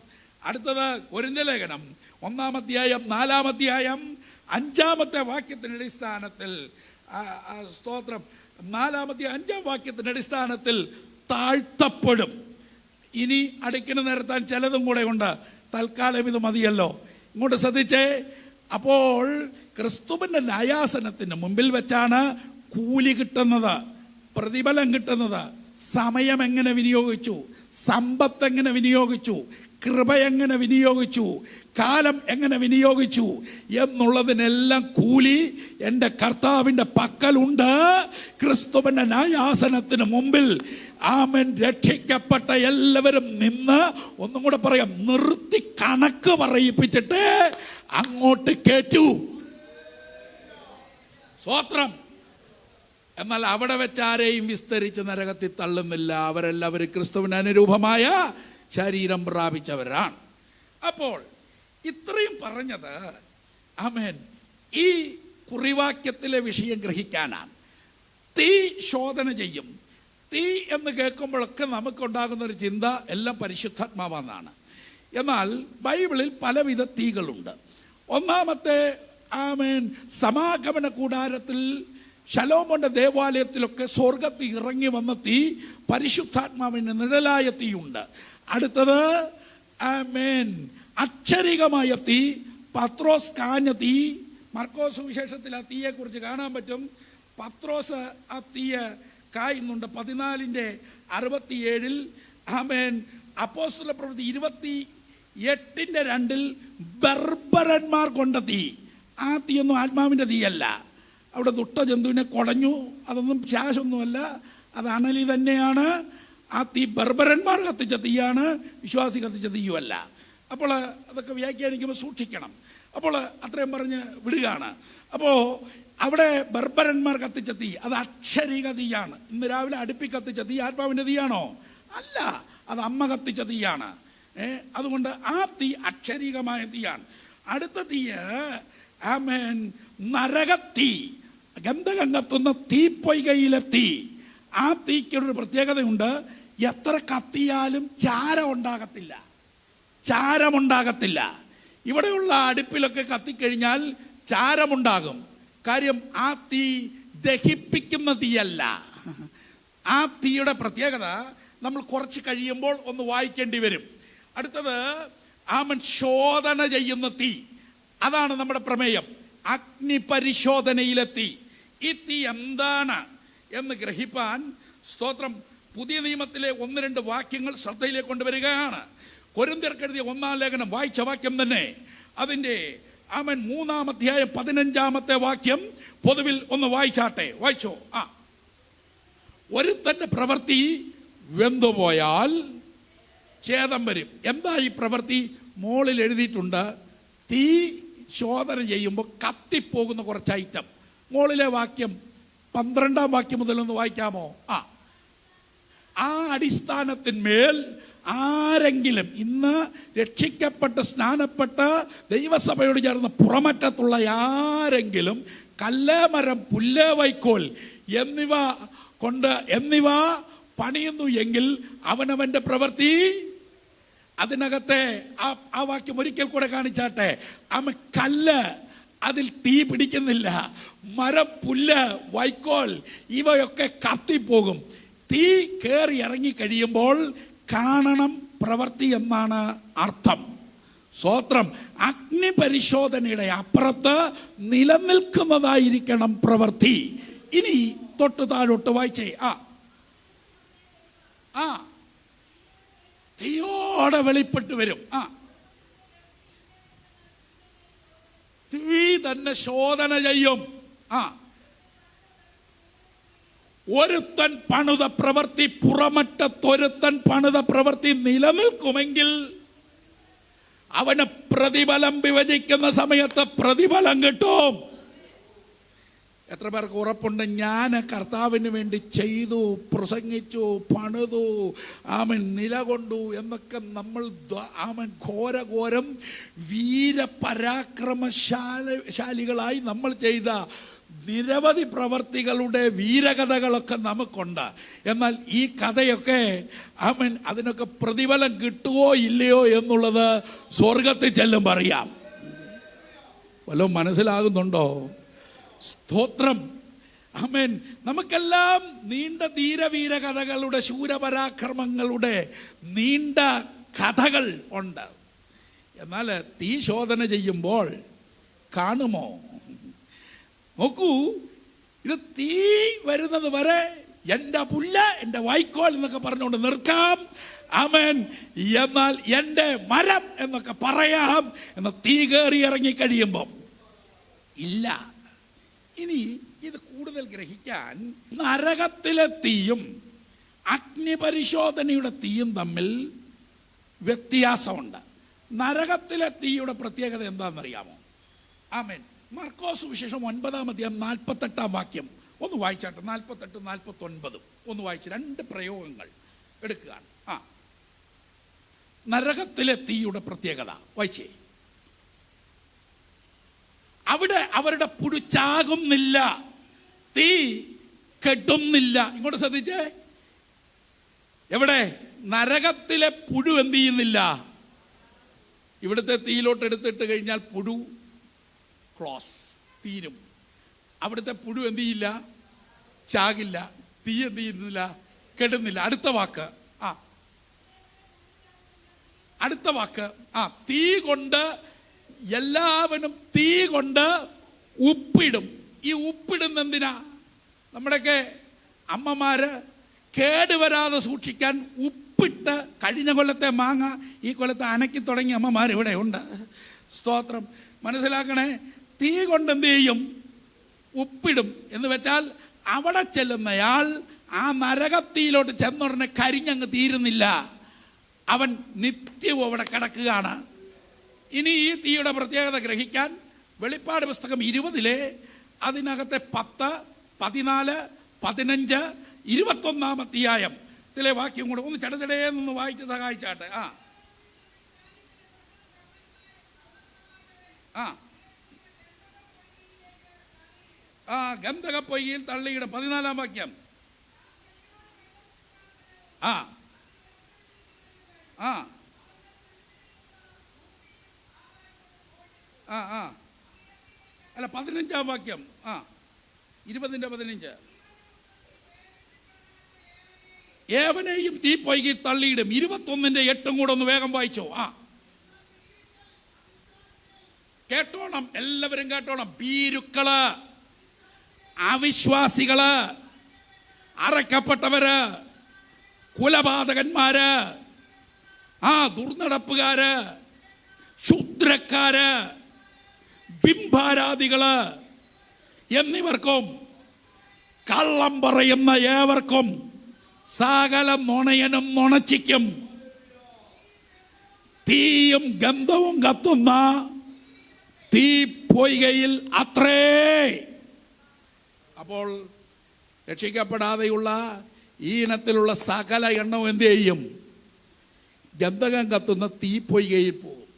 അടുത്തത് കൊരിന്ത്യർ ലേഖനം 1-ാം അധ്യായം 4-ാം അധ്യായം 5-ാമത്തെ വാക്യത്തിന്റെ അടിസ്ഥാനത്തിൽ, സ്തോത്രം, 4-ാം അധ്യായം 5-ാം വാക്യത്തിന്റെ അടിസ്ഥാനത്തിൽ താഴ്ത്തപ്പെടും. ഇനി അടിക്കിന് നിരത്താൻ ചിലതും കൂടെ ഉണ്ട്. തൽക്കാലം ഇത് മതിയല്ലോ. ഇങ്ങോട്ട് ശ്രദ്ധിച്ചേ. അപ്പോൾ ക്രിസ്തുവിന്റെ ന്യായാസനത്തിന് മുമ്പിൽ വെച്ചാണ് കൂലി കിട്ടുന്നത്, പ്രതിഫലം കിട്ടുന്നത്. സമയം എങ്ങനെ വിനിയോഗിച്ചു, സമ്പത്ത് എങ്ങനെ വിനിയോഗിച്ചു, കൃപ എങ്ങനെ വിനിയോഗിച്ചു, കാലം എങ്ങനെ വിനിയോഗിച്ചു എന്നുള്ളതിനെല്ലാം കൂലി എൻ്റെ കർത്താവിൻ്റെ പക്കലുണ്ട്. ക്രിസ്തുവിൻ്റെ ന്യായാസനത്തിന് മുമ്പിൽ ആമേൻ രക്ഷിക്കപ്പെട്ട എല്ലാവരും നിന്ന്, ഒന്നും കൂടെ പറയാം, നിർത്തി കണക്ക് പറയിപ്പിച്ചിട്ട് അങ്ങോട്ട് കേറ്റു. സ്തോത്രം. എന്നാൽ അവിടെ വെച്ച് ആരെയും വിസ്തരിച്ച് നരകത്തിൽ തള്ളുന്നില്ല. അവരെല്ലാവരും ക്രിസ്തുവിന് അനുരൂപമായ ശരീരം പ്രാപിച്ചവരാണ്. അപ്പോൾ ഇത്രയും പറഞ്ഞത് ആമേൻ ഈ കുറിവാക്യത്തിലെ വിഷയം ഗ്രഹിക്കാനാണ്. തീ ശോധന ചെയ്യും. തീ എന്ന് കേൾക്കുമ്പോഴൊക്കെ നമുക്കുണ്ടാകുന്ന ഒരു ചിന്ത എല്ലാം പരിശുദ്ധാത്മാവെന്നാണ്. എന്നാൽ ബൈബിളിൽ പലവിധ തീകളുണ്ട്. ഒന്നാമത്തെ ആമേൻ സമാഗമന കൂടാരത്തിൽ, ശലോമോന്റെ ദേവാലയത്തിലൊക്കെ സ്വർഗത്തിൽ ഇറങ്ങി വന്ന തീ പരിശുദ്ധാത്മാവിന്റെ നിഴലായ തീയുണ്ട്. അടുത്തത് ആമേൻ അക്ഷരികമായ തീ, പത്രോസ് കാഞ്ഞ തീ. മർക്കോസ് സുവിശേഷത്തിൽ ആ തീയെ കുറിച്ച് കാണാൻ പറ്റും. പത്രോസ് ആ തീയെ കായുന്നുണ്ട്. 14:67 ആമേൻ. അപ്പോസ്തല പ്രവൃത്തി 28:2 ബർബരന്മാർ കൊണ്ട തീ. ആ തീയൊന്നും ആത്മാവിൻ്റെ തീയല്ല. അവിടെ ദുഷ്ടജന്തുവിനെ കുടഞ്ഞു, അതൊന്നും ശാശൊന്നുമല്ല, അത് അണലി തന്നെയാണ്. ആ തീ ബർബരന്മാർ കത്തിച്ച തീയാണ്, വിശ്വാസി കത്തിച്ച തീയുമല്ല. അപ്പോൾ അതൊക്കെ വ്യാഖ്യാനിക്കുമ്പോൾ സൂക്ഷിക്കണം. അപ്പോൾ അത്രയും പറഞ്ഞ് വിടുകയാണ്. അപ്പോൾ അവിടെ ബർബരന്മാർ കത്തിച്ച തീ അത് അക്ഷരിക തീയാണ്. ഇന്ന് രാവിലെ അടുപ്പി കത്തിച്ച തീ ആത്മാവിൻ്റെ തീയാണോ? അല്ല, അത് അമ്മ കത്തിച്ച തീയാണ്. അതുകൊണ്ട് ആ തീ അക്ഷരികമായ തീയാണ്. അടുത്ത തീയ് ആമേൻ നരകത്തീ, ഗന്ധകം കത്തുന്ന തീപ്പൊയ്കയിലെ തീ. ആ തീക്കൊരു പ്രത്യേകതയുണ്ട്. എത്ര കത്തിയാലും ചാരമുണ്ടാകത്തില്ല. ഇവിടെയുള്ള അടുപ്പിലൊക്കെ കത്തിക്കഴിഞ്ഞാൽ ചാരമുണ്ടാകും. കാര്യം ആ തീ ദഹിപ്പിക്കുന്ന തീയല്ല. ആ തീയുടെ പ്രത്യേകത നമ്മൾ കുറച്ച് കഴിയുമ്പോൾ ഒന്ന് വായിക്കേണ്ടി വരും. അടുത്തത് ആമൻ ശോധന ചെയ്യുന്ന തീ. അതാണ് നമ്മുടെ പ്രമേയം. അഗ്നിപരിശോധനയിലെ തീ. ഈ തീ എന്താണ് എന്ന് ഗ്രഹിപ്പാൻ സ്തോത്രം പുതിയ നിയമത്തിലെ 1-2 വാക്യങ്ങൾ ശ്രദ്ധയിലേക്ക് കൊണ്ടുവരികയാണ്. കൊരിന്ത്യർക്ക് എഴുതിയ 1-ാം ലേഖനം വായിച്ച വാക്യം തന്നെ, അതിൻ്റെ ആമൻ 3-ാം അധ്യായം 15-ാമത്തെ വാക്യം പൊതുവിൽ ഒന്ന് വായിച്ചാട്ടെ. വായിച്ചോ. ഒരുത്തന്റെ പ്രവൃത്തി വെന്തുപോയാൽ ഛേദം വരും. എന്താ ഈ പ്രവൃത്തി? മോളിൽ എഴുതിയിട്ടുണ്ട്. തീ ശോധന ചെയ്യുമ്പോൾ കത്തിപ്പോകുന്ന കുറച്ച് ഐറ്റം. മോളിലെ വാക്യം 12-ാം വാക്യം മുതൽ ഒന്ന് വായിക്കാമോ? ആ അടിസ്ഥാനത്തിന്മേൽ ആരെങ്കിലും ഇന്ന് രക്ഷിക്കപ്പെട്ട് സ്നാനപ്പെട്ട് ദൈവസഭയോട് ചേർന്ന് പുറമറ്റത്തുള്ള ആരെങ്കിലും കല്ല്, മരം, പുല്ല്, വൈക്കോൽ എന്നിവ പണിയുന്നു എങ്കിൽ അവനവന്റെ പ്രവൃത്തി അതിനകത്തെ ആ വാക്യം ഒരിക്കൽ കൂടെ കാണിച്ചാട്ടെ. അവൻ കല്ല്, അതിൽ തീ പിടിക്കുന്നില്ല. മരം, പുല്ല്, വൈക്കോൽ ഇവയൊക്കെ കത്തിപ്പോകും. തീ കയറി ഇറങ്ങി കഴിയുമ്പോൾ കാണണം പ്രവൃത്തി എന്നാണ് അർത്ഥം. സ്തോത്രം. അഗ്നി പരിശോധനയുടെ അപ്പുറത്ത് നിലനിൽക്കുന്നതായിരിക്കണം പ്രവൃത്തി. ഇനി തൊട്ട് താഴോട്ട് വായിച്ചേ. തീയോടെ വെളിപ്പെട്ട് വരും. തീ തന്നെ ശോധന ചെയ്യും. ഒരുത്തൻ പണിത പ്രവൃത്തി, പുറമറ്റത്തൊരുത്തൻ പണിത പ്രവൃത്തി നിലനിൽക്കുമെങ്കിൽ അവന് പ്രതിഫലം വിഭജിക്കുന്ന സമയത്ത് പ്രതിഫലം കിട്ടും. എത്ര പേർക്ക് ഉറപ്പുണ്ട്? ഞാൻ കർത്താവിന് വേണ്ടി ചെയ്തു, പ്രസംഗിച്ചു, പണിതു, നിലകൊണ്ടു എന്നൊക്കെ നമ്മൾ ഘോരഘോരം വീരപരാക്രമശാലികളായി നമ്മൾ ചെയ്ത നിരവധി പ്രവർത്തികളുടെ വീരകഥകളൊക്കെ നമുക്കുണ്ട്. എന്നാൽ ഈ കഥയൊക്കെ അതിനൊക്കെ പ്രതിഫലം കിട്ടുമോ ഇല്ലയോ എന്നുള്ളത് സ്വർഗത്തിൽ ചെല്ലും പറയാം. വല്ലതും മനസ്സിലാകുന്നുണ്ടോ? സ്തോത്രം. ആമേൻ. നമുക്കെല്ലാം നീണ്ട ധീരവീര കഥകളുടെ, ശൂരപരാക്രമങ്ങളുടെ നീണ്ട കഥകൾ ഉണ്ട്. എന്നാൽ തീ ശോധന ചെയ്യുമ്പോൾ കാണുമോ? നോക്കൂ, ഇത് തീ വരുന്നത് വരെ എൻ്റെ പുല്ല, എൻ്റെ വൈക്കോൽ എന്നൊക്കെ പറഞ്ഞുകൊണ്ട് നിൽക്കാം. ആമേൻ. എന്നാൽ എൻ്റെ മരം എന്നൊക്കെ പറയാം. എന്ന തീ കയറി ഇറങ്ങി കഴിയുമ്പം ഇല്ല. ഇനി ഇത് കൂടുതൽ ഗ്രഹിക്കാൻ, നരകത്തിലെ തീയും അഗ്നിപരിശോധനയുടെ തീയും തമ്മിൽ വ്യത്യാസമുണ്ട്. നരകത്തിലെ തീയുടെ പ്രത്യേകത എന്താണെന്നറിയാമോ? ആമേൻ. മർക്കോസ് സുവിശേഷം 9-ാം അധ്യായം 48-ാം വാക്യം ഒന്ന് വായിച്ചാട്ടെ. 48, 49 ഒന്ന് വായിച്ച്. 2 പ്രയോഗങ്ങൾ എടുക്കുകയാണ്. നരകത്തിലെ തീയുടെ പ്രത്യേകത വായിച്ചേ. അവിടെ അവരുടെ പുഴു ചാകുന്നില്ല, തീ കെട്ടുന്നില്ല. ഇങ്ങോട്ട് ശ്രദ്ധിച്ചേ. എവിടെ? നരകത്തിലെ പുഴു എന്ത് ചെയ്യുന്നില്ല? ഇവിടുത്തെ തീയിലോട്ട് എടുത്തിട്ട് കഴിഞ്ഞാൽ പുഴു ക്ലോസ്, തീരും. അവിടുത്തെ പുഴു എന്ത് ചെയ്യില്ല? ചാകില്ല. തീ എന്ത് ചെയ്യുന്നില്ല? കെടുന്നില്ല. അടുത്ത വാക്ക് തീ കൊണ്ട് എല്ലാവരും തീ കൊണ്ട് ഉപ്പിടും. ഈ ഉപ്പിടുന്ന എന്തിനാ? നമ്മുടെയൊക്കെ അമ്മമാര് കേടുവരാതെ സൂക്ഷിക്കാൻ ഉപ്പിട്ട്, കഴിഞ്ഞ കൊല്ലത്തെ മാങ്ങ ഈ കൊല്ലത്തെ അനക്കി തുടങ്ങിയ അമ്മമാർ ഇവിടെ ഉണ്ട്. സ്തോത്രം. മനസ്സിലാക്കണേ. തീ കൊണ്ട് എന്ത് ചെയ്യും? ഉപ്പിടും. എന്ന് വെച്ചാൽ അവിടെ ചെല്ലുന്നയാൾ ആ നരകത്തീയിലോട്ട് ചെന്നുടനെ കരിഞ്ഞങ്ങ് തീരുന്നില്ല. അവൻ നിത്യവും അവിടെ കിടക്കുകയാണ്. ഇനി ഈ തീയുടെ പ്രത്യേകത ഗ്രഹിക്കാൻ വെളിപ്പാട് പുസ്തകം 20 അതിനകത്തെ 10, 14, 15, 21-ാം അധ്യായം ഇതിലെ വാക്യം കൂടെ ഒന്ന് ചടചടേന്നൊന്ന് വായിച്ച് സഹായിച്ചാട്ടെ. ഗന്ധകപ്പൊയ്യിൽ തള്ളിയുടെ 14-ാം വാക്യം. അല്ല, 15-ാം വാക്യം. 20-15. ഏവനെയും തീപ്പൊയ്കി തള്ളിയിടും. 21-8 കൂടെ ഒന്ന് വേഗം വായിച്ചോ. കേട്ടോണം, എല്ലാവരും കേട്ടോണം. ഭീരുക്കള്, അവിശ്വാസികള്, അറക്കപ്പെട്ടവര്, കുലപാതകന്മാര്, ദുർനടപ്പുകാര്, ക്ഷുദ്രക്കാര്, ബിംബാരാധികള് എന്നിവർക്കും കള്ളം പറയുന്ന ഏവർക്കും സകല നുണയനും നുണച്ചിക്കും തീയും ഗന്ധവും കത്തുന്ന തീ പൊയ്കയിൽ അത്രേ. അപ്പോൾ രക്ഷിക്കപ്പെടാതെയുള്ള ഈ ഇനത്തിലുള്ള സകല എണ്ണവും എന്ത് ചെയ്യും? ഗന്ധകം കത്തുന്ന തീപ്പൊയ്കയിൽ പോകും.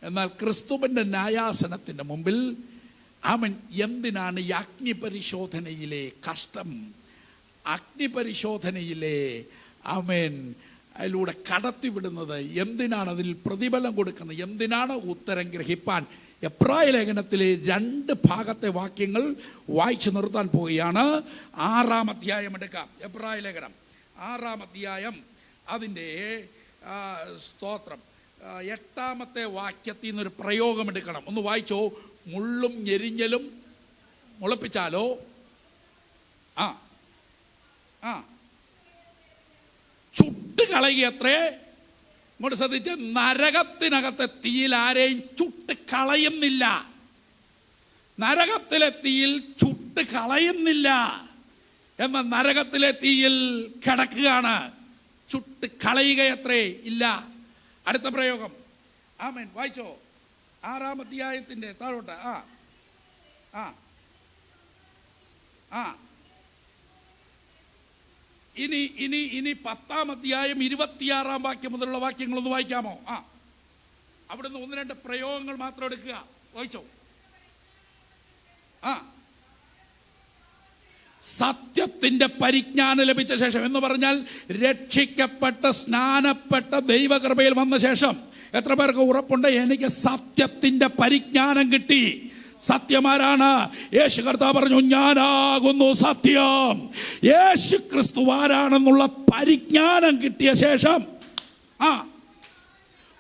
എന്നാൽ ക്രിസ്തുവിൻ്റെ ന്യായാസനത്തിൻ്റെ മുമ്പിൽ അവൻ എന്തിനാണ് ഈ അഗ്നിപരിശോധനയിലെ കഷ്ടം, അഗ്നിപരിശോധനയിലെ അവൻ അതിലൂടെ കടത്തിവിടുന്നത്? എന്തിനാണ് അതിൽ പ്രതിഫലം കൊടുക്കുന്നത്? എന്തിനാണ്? ഉത്തരം ഗ്രഹിപ്പാൻ എബ്രായ ലേഖനത്തിലെ 2 ഭാഗത്തെ വാക്യങ്ങൾ വായിച്ചു നിർത്താൻ പോവുകയാണ്. 6-ാം അധ്യായം എടുക്കാം. എബ്രായ ലേഖനം 6-ാം അധ്യായം അതിൻ്റെ സ്തോത്രം 8-ാമത്തെ വാക്യത്തിൽ നിന്നൊരു പ്രയോഗം എടുക്കണം. ഒന്ന് വായിച്ചോ. മുള്ളും ഞെരിഞ്ഞലും മുളപ്പിച്ചാലോ ചുട്ട് കളയത്രേ. ഇങ്ങോട്ട് ശ്രദ്ധിച്ച്, നരകത്തിനകത്തെ തീയിൽ ആരെയും ചുട്ട് കളയുന്നില്ല. നരകത്തിലെ തീയിൽ ചുട്ട് കളയുന്നില്ല, എന്നാൽ നരകത്തിലെ തീയിൽ കിടക്കുകയാണ്. ചുട്ട് കളയുകയത്രേ ഇല്ല. അടുത്ത പ്രയോഗം. ആമേൻ. വായിച്ചോ. 6-ാം അധ്യായത്തിന്റെ താഴോട്ട്. ഇനി 10-ാം അധ്യായം 26-ാം വാക്യം മുതലുള്ള വാക്യങ്ങളൊന്ന് വായിക്കാമോ? അവിടുന്ന് 1-2 പ്രയോഗങ്ങൾ മാത്രം എടുക്കുക. വായിച്ചോ. സത്യത്തിന്റെ പരിജ്ഞാനം ലഭിച്ച ശേഷം എന്ന് പറഞ്ഞാൽ രക്ഷിക്കപ്പെട്ട സ്നാനപ്പെട്ട ദൈവകൃപയിൽ വന്ന ശേഷം എത്ര പേർക്ക് ഉറപ്പുണ്ട്? എനിക്ക് സത്യത്തിന്റെ പരിജ്ഞാനം കിട്ടി. സത്യമാരാണ്? യേശു കർത്താവ് പറഞ്ഞു, ഞാനാകുന്നു സത്യം. യേശു ക്രിസ്തു ആരാണെന്നുള്ള പരിജ്ഞാനം കിട്ടിയ ശേഷം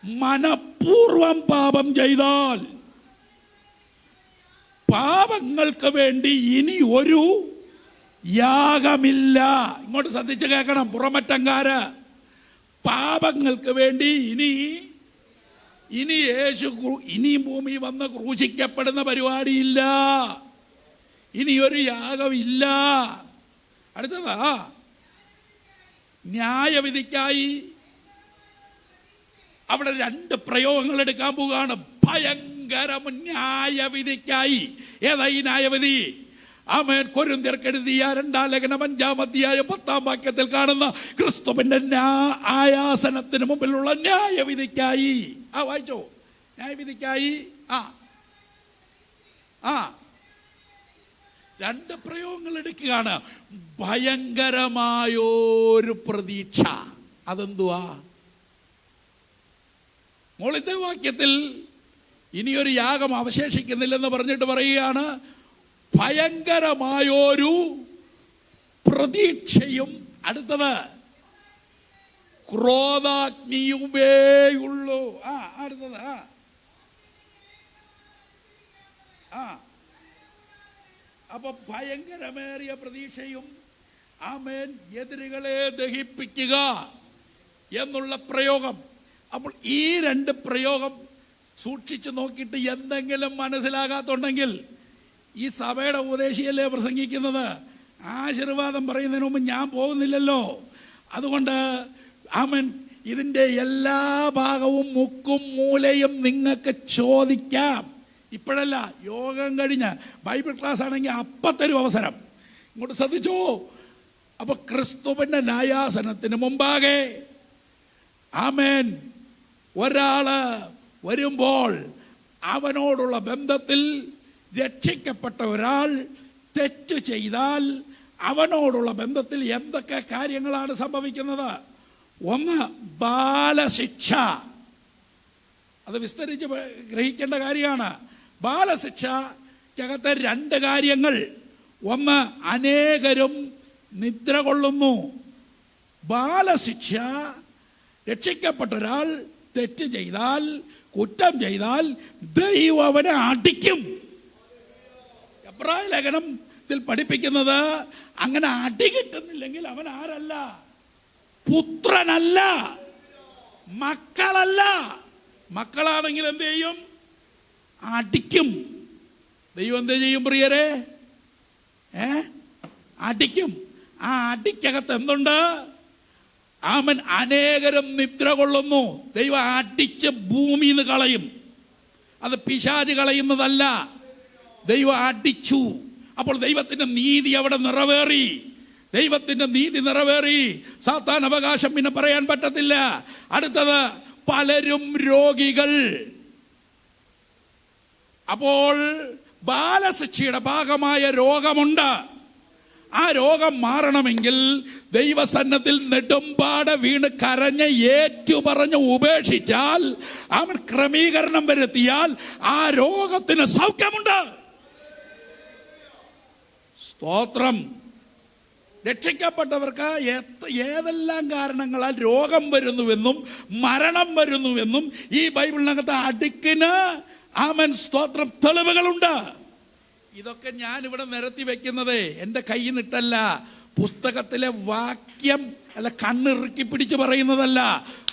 മനഃപൂർവം പാപം ചെയ്താൽ പാപങ്ങൾക്ക് വേണ്ടി ഇനി ഒരു യാഗമില്ല. ഇങ്ങോട്ട് ശ്രദ്ധിച്ച് കേൾക്കണം പുറമറ്റങ്കാര്. പാപങ്ങൾക്ക് വേണ്ടി ഇനി യേശു ഇനിയും ഭൂമി വന്ന് ക്രൂശിക്കപ്പെടുന്ന പരിപാടിയില്ല. ഇനിയൊരു യാഗമില്ല. അടുത്തതാ ന്യായവിധിക്കായി അവിടെ 2 പ്രയോഗങ്ങൾ എടുക്കാൻ പോവുകയാണ്. ഭയങ്കര ന്യായവിധിക്കായി. ഏതാ ഈ ന്യായവിധി? ആമേൻ. കൊരിന്ത്യർക്കെഴുതിയ 2-ാം ലേഖനം 5-ാം അധ്യായം 10-ാം വാക്യത്തിൽ കാണുന്ന ക്രിസ്തുവിന്റെ ന്യായാസനത്തിന് മുമ്പിലുള്ള ന്യായവിധിക്കായി. വായിച്ചോ. ന്യായവിധിക്കായി 2 പ്രയോഗങ്ങൾ എടുക്കുകയാണ്. ഭയങ്കരമായൊരു പ്രതീക്ഷ. അതെന്തുവാ? മുകളിലത്തെ വാക്യത്തിൽ ഇനിയൊരു യാഗം അവശേഷിക്കുന്നില്ലെന്ന് പറഞ്ഞിട്ട് പറയുകയാണ് ഭയങ്കരമായൊരു പ്രതീക്ഷയും. അടുത്തത് ക്രോധാഗ്നിയുമേയുള്ളൂ. അടുത്തത് അപ്പൊ ഭയങ്കരമേറിയ പ്രതീക്ഷയും ആമേൻ എതിരുകളെ ദഹിപ്പിക്കുക എന്നുള്ള പ്രയോഗം. അപ്പോൾ ഈ 2 പ്രയോഗം സൂക്ഷിച്ചു നോക്കിയിട്ട് എന്തെങ്കിലും മനസ്സിലാകാത്തുണ്ടെങ്കിൽ, ഈ സഭയുടെ ഉപദേശിയല്ലേ പ്രസംഗിക്കുന്നത്, ആശീർവാദം പറയുന്നതിന് മുമ്പ് ഞാൻ പോകുന്നില്ലല്ലോ. അതുകൊണ്ട് ആമേൻ ഇതിൻ്റെ എല്ലാ ഭാഗവും മുക്കും മൂലയും നിങ്ങൾക്ക് ചോദിക്കാം. ഇപ്പോഴല്ല, യോഗം കഴിഞ്ഞ് ബൈബിൾ ക്ലാസ് ആണെങ്കിൽ അപ്പം തരും അവസരം. ഇങ്ങോട്ട് ശ്രദ്ധിച്ചോ. അപ്പൊ ക്രിസ്തുവിന്റെ ന്യായാസനത്തിന് മുമ്പാകെ ആമേൻ ഒരാള് വരുമ്പോൾ അവനോടുള്ള ബന്ധത്തിൽ രക്ഷിക്കപ്പെട്ട ഒരാൾ തെറ്റ് ചെയ്താൽ അവനോടുള്ള ബന്ധത്തിൽ എന്തൊക്കെ കാര്യങ്ങളാണ് സംഭവിക്കുന്നത്? ഒന്ന്, ബാലശിക്ഷ. അത് വിസ്തരിച്ച് ഗ്രഹിക്കേണ്ട കാര്യമാണ്. ബാലശിക്ഷക്കകത്തെ 2 കാര്യങ്ങൾ. ഒന്ന്, അനേകരും നിദ്ര കൊള്ളുന്നു. ബാലശിക്ഷ, രക്ഷിക്കപ്പെട്ട ഒരാൾ തെറ്റ് ചെയ്താൽ, കുറ്റം ചെയ്താൽ ദൈവം അവനെ അടിക്കും. എബ്രായ ലേഖനത്തിൽ പഠിപ്പിക്കുന്നത് അങ്ങനെ അടി കിട്ടുന്നില്ലെങ്കിൽ അവൻ ആരല്ല? പുത്രനല്ല, മക്കളല്ല. മക്കളാണെങ്കിൽ എന്ത് ചെയ്യും? അടിക്കും. ദൈവം എന്ത് ചെയ്യും പ്രിയരെ? അടിക്കും. ആ അടിക്കകത്ത് എന്തുണ്ട്? അവൻ അനേകരും നിദ്ര കൊള്ളുന്നു. ദൈവം അടിച്ച് ഭൂമിയിൽ നിന്ന് കളയും. അത് പിശാച് കളയുന്നതല്ല, ദൈവം അടിച്ചു. അപ്പോൾ ദൈവത്തിന്റെ നീതി അവിടെ നിറവേറി. ദൈവത്തിന്റെ നീതി നിറവേറി. സാത്താൻ അവകാശം പിന്നെ പറയാൻ പറ്റത്തില്ല. അടുത്തത്, പലരും രോഗികൾ. അപ്പോൾ ബാലശിക്ഷയുടെ ഭാഗമായ രോഗമുണ്ട്. ആ രോഗം മാറണമെങ്കിൽ ദൈവസന്നത്തിൽ നെടുമ്പാട് വീണ് കരഞ്ഞ് ഏറ്റുപറഞ്ഞ് ഉപേക്ഷിച്ചാൽ, അവൻ ക്രമീകരണം വരുത്തിയാൽ ആ രോഗത്തിന് സൗഖ്യമുണ്ട്. സ്തോത്രം. രക്ഷിക്കപ്പെട്ടവർക്ക് ഏതെല്ലാം കാരണങ്ങളാൽ രോഗം വരുന്നുവെന്നും മരണം വരുന്നുവെന്നും ഈ ബൈബിളിനകത്ത് അടുക്കിന് ആമേൻ സ്തോത്രം തെളിവുകളുണ്ട്. ഇതൊക്കെ ഞാൻ ഇവിടെ നിരത്തി വെക്കുന്നത് എൻ്റെ കയ്യിൽ നിന്നിട്ടല്ല, പുസ്തകത്തിലെ വാക്യം അല്ല, കണ്ണിറുക്കി പിടിച്ച് പറയുന്നതല്ല.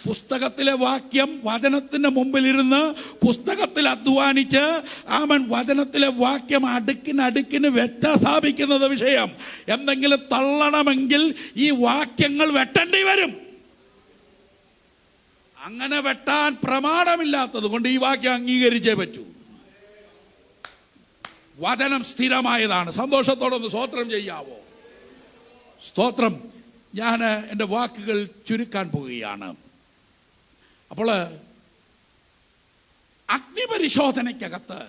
പുസ്തകത്തിലെ വാക്യം വചനത്തിന്റെ മുമ്പിലിരുന്ന് പുസ്തകത്തിൽ അധ്വാനിച്ച് ആമൻ വചനത്തിലെ വാക്യം അടുക്കിന് വെച്ച സ്ഥാപിക്കുന്നത് വിഷയം. എന്തെങ്കിലും തള്ളണമെങ്കിൽ ഈ വാക്യങ്ങൾ വെട്ടേണ്ടി വരും. അങ്ങനെ വെട്ടാൻ പ്രമാണമില്ലാത്തത് കൊണ്ട് ഈ വാക്യം അംഗീകരിച്ചേ പറ്റൂ. വചനം സ്ഥിരമായതാണ്. സന്തോഷത്തോടൊന്ന് സ്തോത്രം ചെയ്യാവോ? സ്തോത്രം. ഞാൻ എൻ്റെ വാക്കുകൾ ചുരുക്കാൻ പോവുകയാണ്. അപ്പോൾ അഗ്നിപരിശോധനയ്ക്കകത്ത്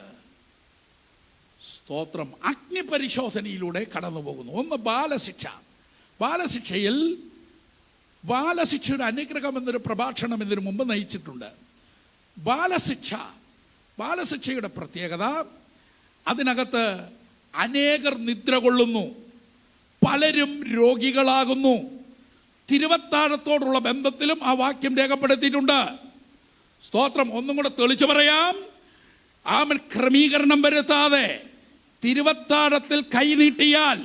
സ്തോത്രം അഗ്നിപരിശോധനയിലൂടെ കടന്നു പോകുന്നു. ഒന്ന് ബാലശിക്ഷ. ബാലശിക്ഷയിൽ ബാലശിക്ഷയുടെ അനുഗ്രഹം എന്നൊരു പ്രഭാഷണം ഇതിനു മുമ്പ് നയിച്ചിട്ടുണ്ട്. ബാലശിക്ഷയുടെ പ്രത്യേകത, അതിനകത്ത് അനേകർ നിദ്ര കൊള്ളുന്നു, പലരും രോഗികളാകുന്നു. തിരുവത്താഴത്തോടുള്ള ബന്ധത്തിലും ആ വാക്യം രേഖപ്പെടുത്തിയിട്ടുണ്ട്. സ്തോത്രം. ഒന്നും കൂടെ തെളിച്ചു പറയാം. ആമൻ ക്രമീകരണം വരുത്താതെ തിരുവത്താഴത്തിൽ കൈനീട്ടിയാൽ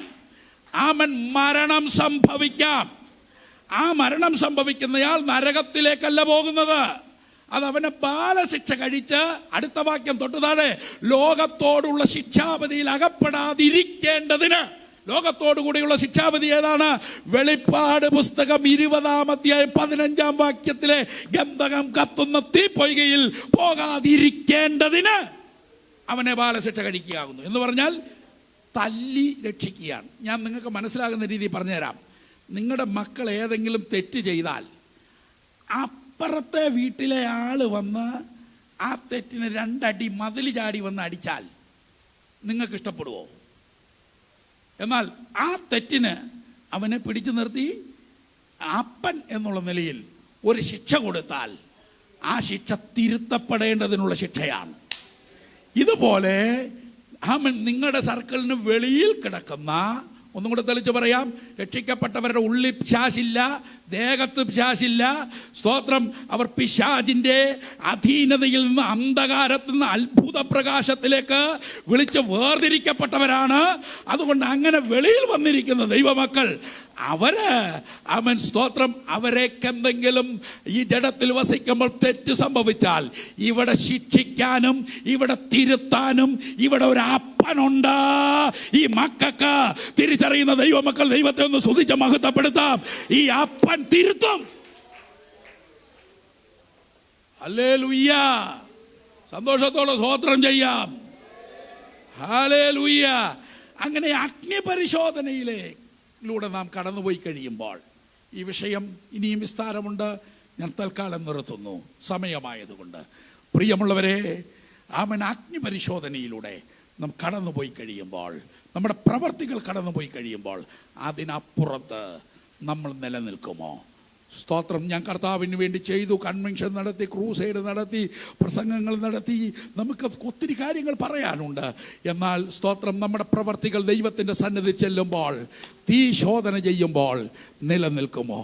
ആമൻ മരണം സംഭവിക്കാം. ആ മരണം സംഭവിക്കുന്നയാൾ നരകത്തിലേക്കല്ല പോകുന്നത്. അതവനെ ബാലശിക്ഷ കഴിച്ച്, അടുത്ത വാക്യം തൊട്ടു താഴെ, ലോകത്തോടുള്ള ശിക്ഷാപതിയിൽ അകപ്പെടാതിരിക്കേണ്ടതിന്. ലോകത്തോടു കൂടിയുള്ള ശിക്ഷാപതി ഏതാണ്? വെളിപ്പാട് പുസ്തകം 20-ാം അധ്യായം 15-ാം വാക്യത്തിലെ ഗന്ധകം കത്തുന്ന തീപ്പൊയ്കയിൽ പോകാതിരിക്കേണ്ടതിന് അവനെ ബാലശിക്ഷ കഴിക്കുകയാകുന്നു. എന്ന് പറഞ്ഞാൽ തല്ലി രക്ഷിക്കുകയാണ്. ഞാൻ നിങ്ങൾക്ക് മനസ്സിലാകുന്ന രീതി പറഞ്ഞുതരാം. നിങ്ങളുടെ മക്കൾ ഏതെങ്കിലും തെറ്റ് ചെയ്താൽ അപ്പുറത്തെ വീട്ടിലെ ആള് വന്ന് ആ തെറ്റിന് 2 അടി മതിൽ ചാടി വന്ന് അടിച്ചാൽ നിങ്ങൾക്ക് ഇഷ്ടപ്പെടുവോ? എന്നാൽ ആ തെറ്റിന് അവനെ പിടിച്ചു നിർത്തി അപ്പൻ എന്നുള്ള നിലയിൽ ഒരു ശിക്ഷ കൊടുത്താൽ ആ ശിക്ഷ തിരുത്തപ്പെടേണ്ടതിനുള്ള ശിക്ഷയാണ്. ഇതുപോലെ നിങ്ങളുടെ സർക്കിളിന് വെളിയിൽ കിടക്കുന്ന, ഒന്നും കൂടെ തെളിച്ച് പറയാം, രക്ഷിക്കപ്പെട്ടവരുടെ ഉള്ളിൽ പിശാചില്ല, ദേഹത്ത് പിശാചില്ല. സ്തോത്രം. അവർ പിശാചിന്റെ അധീനതയിൽ നിന്ന്, അന്ധകാരത്തിൽ നിന്ന് അത്ഭുത പ്രകാശത്തിലേക്ക് വിളിച്ച് വേർതിരിക്കപ്പെട്ടവരാണ്. അതുകൊണ്ട് അങ്ങനെ വെളിയിൽ വന്നിരിക്കുന്ന ദൈവമക്കൾ അവൻ സ്തോത്രം, അവരെക്കെന്തെങ്കിലും ഈ ജഡത്തിൽ വസിക്കുമ്പോൾ തെറ്റ് സംഭവിച്ചാൽ ഇവിടെ ശിക്ഷിക്കാനും ഇവിടെ തിരുത്താനും ഇവിടെ ഒരു അപ്പനുണ്ട്. ഈ മക്കൾക്ക് തിരിച്ചറിയുന്ന ദൈവമക്കൾ ദൈവത്തെ ഒന്ന് സ്തുതിച്ച് മഹത്വപ്പെടുത്താം. ഈ അപ്പൻ തിരുത്തും. ഹല്ലേലൂയ. സന്തോഷത്തോടെ സ്തോത്രം ചെയ്യാം. ഹല്ലേലൂയ. അങ്ങനെ അഗ്നിപരിശോധനയിലൂടെ നാം കടന്നുപോയി കഴിയുമ്പോൾ, ഈ വിഷയം ഇനിയും വിസ്താരമുണ്ട്, ഞാൻ തൽക്കാലം നിർത്തുന്നു സമയമായതുകൊണ്ട്. പ്രിയമുള്ളവരെ, ആമൻ അഗ്നിപരിശോധനയിലൂടെ നാം കടന്നുപോയി കഴിയുമ്പോൾ, നമ്മുടെ പ്രവർത്തികൾ കടന്നുപോയി കഴിയുമ്പോൾ, അതിനപ്പുറത്ത് നമ്മൾ നിലനിൽക്കുമോ? സ്തോത്രം. ഞാൻ കർത്താവിന് വേണ്ടി ചെയ്തു, കൺവെൻഷൻ നടത്തി, ക്രൂസൈഡ് നടത്തി, പ്രസംഗങ്ങൾ നടത്തി, നമുക്ക് ഒത്തിരി കാര്യങ്ങൾ പറയാനുണ്ട്. എന്നാൽ സ്തോത്രം, നമ്മുടെ പ്രവർത്തികൾ ദൈവത്തിൻ്റെ സന്നിധി ചെല്ലുമ്പോൾ, തീ ശോധന ചെയ്യുമ്പോൾ നിലനിൽക്കുമോ?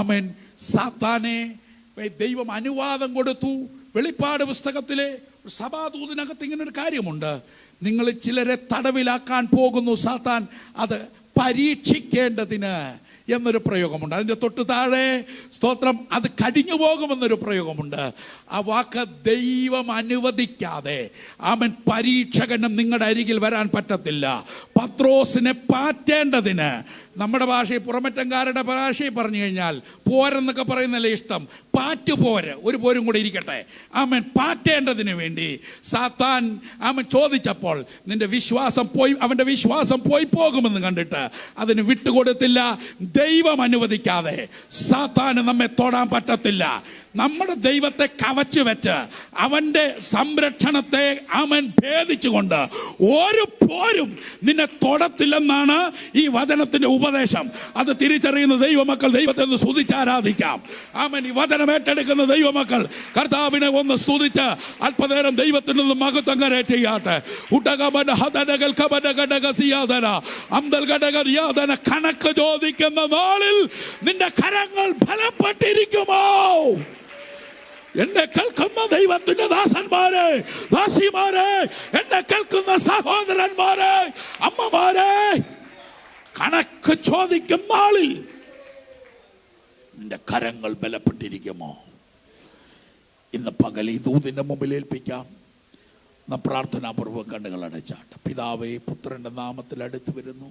ആമേൻ. സാത്താനെ ദൈവം അനുവാദം കൊടുത്തു. വെളിപ്പാട് പുസ്തകത്തിലെ സഭാദൂതിനകത്ത് ഇങ്ങനൊരു കാര്യമുണ്ട്. നിങ്ങൾ ചിലരെ തടവിലാക്കാൻ പോകുന്നു സാത്താൻ, അത് പരീക്ഷിക്കേണ്ടതിന് എന്നൊരു പ്രയോഗമുണ്ട്. അതിൻ്റെ തൊട്ട് താഴെ സ്തോത്രം, അത് കഴിഞ്ഞു പോകുമെന്നൊരു പ്രയോഗമുണ്ട്. ആ വാക്ക് ദൈവം അനുവദിക്കാതെ അവൻ പരീക്ഷകനും നിങ്ങളുടെ അരികിൽ വരാൻ പറ്റത്തില്ല. പത്രോസിനെ പാറ്റേണ്ടതിന് നമ്മുടെ ഭാഷയിൽ, പുറമറ്റംകാരുടെ ഭാഷയിൽ പറഞ്ഞു കഴിഞ്ഞാൽ പോരെന്നൊക്കെ പറയുന്നല്ലേ ഇഷ്ടം. പാറ്റ് പോര്, ഒരു പോരും കൂടി ഇരിക്കട്ടെ. ആമൻ. പാറ്റേണ്ടതിന് വേണ്ടി സാത്താൻ ആമൻ ചോദിച്ചപ്പോൾ നിന്റെ വിശ്വാസം പോയി, അവൻ്റെ വിശ്വാസം പോയി പോകുമെന്ന് കണ്ടിട്ട് അതിന് വിട്ടുകൊടുത്തില്ല. ദൈവം അനുവദിക്കാതെ സാത്താന് നമ്മെ തൊടാൻ പറ്റത്തില്ല. നമ്മുടെ ദൈവത്തെ കവച്ചു വെച്ച് അവൻ്റെ സംരക്ഷണത്തെ അവൻ ഭേദിച്ചുകൊണ്ട് ഒരു പോരും നിന്നെ തൊടത്തില്ലെന്നാണ് ഈ വചനത്തിന്റെ ഉപദേശം. അത് തിരിച്ചറിയുന്ന ദൈവമക്കൾ ദൈവത്തെ ഒന്ന് സ്തുതിച്ചാരാധിക്കാം. ആമൻ. ഈ വചനം ഏറ്റെടുക്കുന്ന ദൈവമക്കൾ കർത്താവിനെ ഒന്ന് സ്തുതിച്ച് അല്പനേരം ദൈവത്തിൽ നിന്ന് മഹത്വം കരയറ്റിയാട്ടെ. കണക്ക് ചോദിക്കുന്ന നാളിൽ നിന്റെ കരങ്ങൾ ഫലപ്പെട്ടിരിക്കുമോ? എന്നെ കേൾക്കുന്ന ദൈവത്തിന്റെ ദാസന്മാരെ, ദാസിമാരെ, എന്നെ കേൾക്കുന്ന സഹോദരന്മാരെ, അമ്മമാരെ, കണക്ക് ചോദിക്കുന്ന ആളിൽ നിന്റെ കരങ്ങൾ ബലപ്പെട്ടിരിക്കുമോ? ഇന്ന് പകൽ ഈ ദൂതിന്റെ മുമ്പിൽ ഏൽപ്പിക്കാം. നാം പ്രാർത്ഥനാപൂർവ്വം കണ്ണുകൾ അടച്ചാട്ട്. പിതാവേ, പുത്രന്റെ നാമത്തിൽ അടുത്ത് വരുന്നു.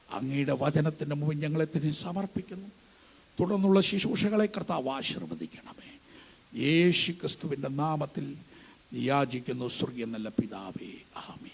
അങ്ങയുടെ വചനത്തിന്റെ മുമ്പിൽ ഞങ്ങളെ തന്നെ സമർപ്പിക്കുന്നു. തുടർന്നുള്ള ശുശ്രൂഷകളെ കർത്താവ് ആശീർവദിക്കണമേ. യേശു ക്രിസ്തുവിന്റെ നാമത്തിൽ യാചിക്കുന്നു സ്വർഗീയ നല്ല പിതാവേ, ആമേൻ.